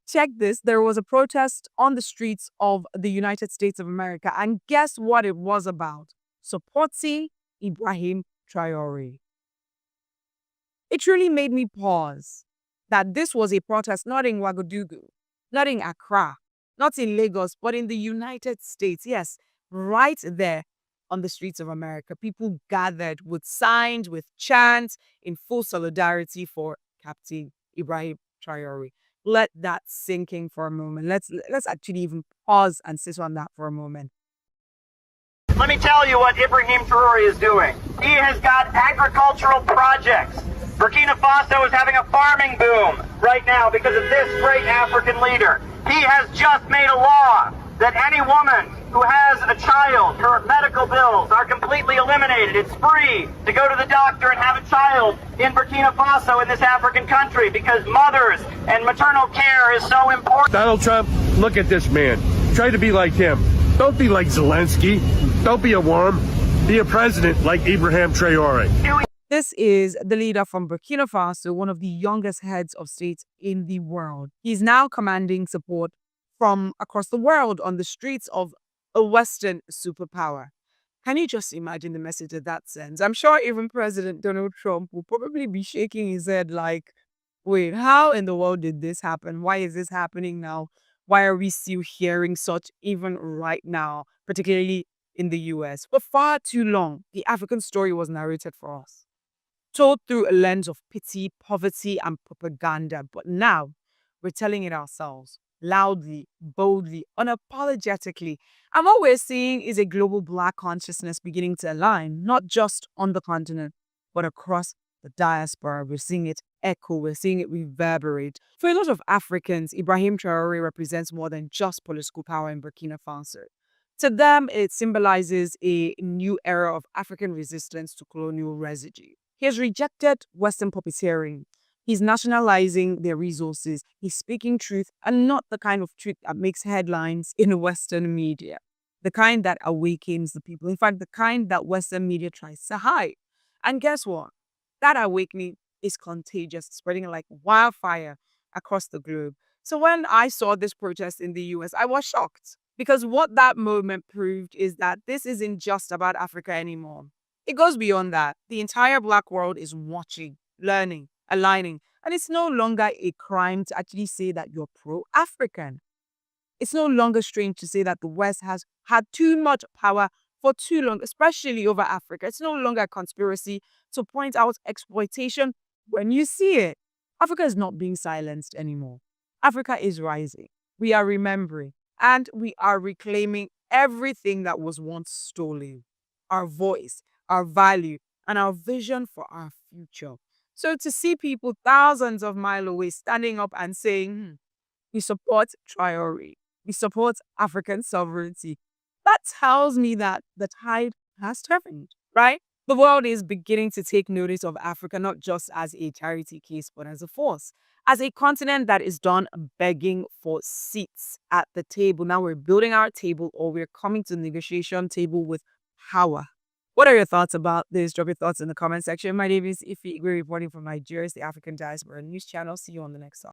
Check this. There was a protest on the streets of the United States of America. And guess what it was about? Supporting Ibrahim Traoré. It really made me pause that this was a protest not in Ouagadougou, not in Accra, not in Lagos, but in the United States. Yes, right there on the streets of America. People gathered with signs, with chants in full solidarity for Captain Ibrahim Traoré. Let that sink in for a moment. Let's actually even pause and sit on that for a moment. Let me tell you what Ibrahim Traoré is doing. He has got agricultural projects. Burkina Faso is having a farming boom right now because of this great African leader. He has just made a law that any woman who has a child, her medical bills are completely eliminated. It's free to go to the doctor and have a child in Burkina Faso, in this African country, because mothers and maternal care is so important. Donald Trump, look at this man. Try to be like him. Don't be like Zelensky. Don't be a worm. Be a president like Ibrahim Traoré. This is the leader from Burkina Faso, one of the youngest heads of state in the world. He's now commanding support from across the world on the streets of a Western superpower. Can you just imagine the message that sends? I'm sure even President Donald Trump will probably be shaking his head like, wait, how in the world did this happen? Why is this happening now? Why are we still hearing such even right now, particularly in the US? For far too long, the African story was narrated for us, told through a lens of pity, poverty, and propaganda. But now we're telling it ourselves, loudly, boldly, unapologetically. And what we're seeing is a global Black consciousness beginning to align, not just on the continent, but across the diaspora. We're seeing it echo, we're seeing it reverberate. For a lot of Africans, Ibrahim Traoré represents more than just political power in Burkina Faso. To them, it symbolizes a new era of African resistance to colonial residue. He has rejected Western puppeteering. He's nationalizing their resources. He's speaking truth, and not the kind of truth that makes headlines in Western media. The kind that awakens the people. In fact, the kind that Western media tries to hide. And guess what? That awakening is contagious, spreading like wildfire across the globe. So when I saw this protest in the US, I was shocked, because what that moment proved is that this isn't just about Africa anymore. It goes beyond that. The entire Black world is watching, learning, aligning. And it's no longer a crime to actually say that you're pro-African. It's no longer strange to say that the West has had too much power for too long, especially over Africa. It's no longer a conspiracy to point out exploitation when you see it. Africa is not being silenced anymore. Africa is rising. We are remembering, and we are reclaiming everything that was once stolen. Our voice, our value, and our vision for our future. So to see people thousands of miles away standing up and saying, we support Traoré, we support African sovereignty, that tells me that the tide has turned, right? The world is beginning to take notice of Africa, not just as a charity case, but as a force, as a continent that is done begging for seats at the table. Now we're building our table, or we're coming to the negotiation table with power. What are your thoughts about this? Drop your thoughts in the comment section. My name is Ify Igwe, reporting from Nigeria's The African Diaspora News Channel. See you on the next one.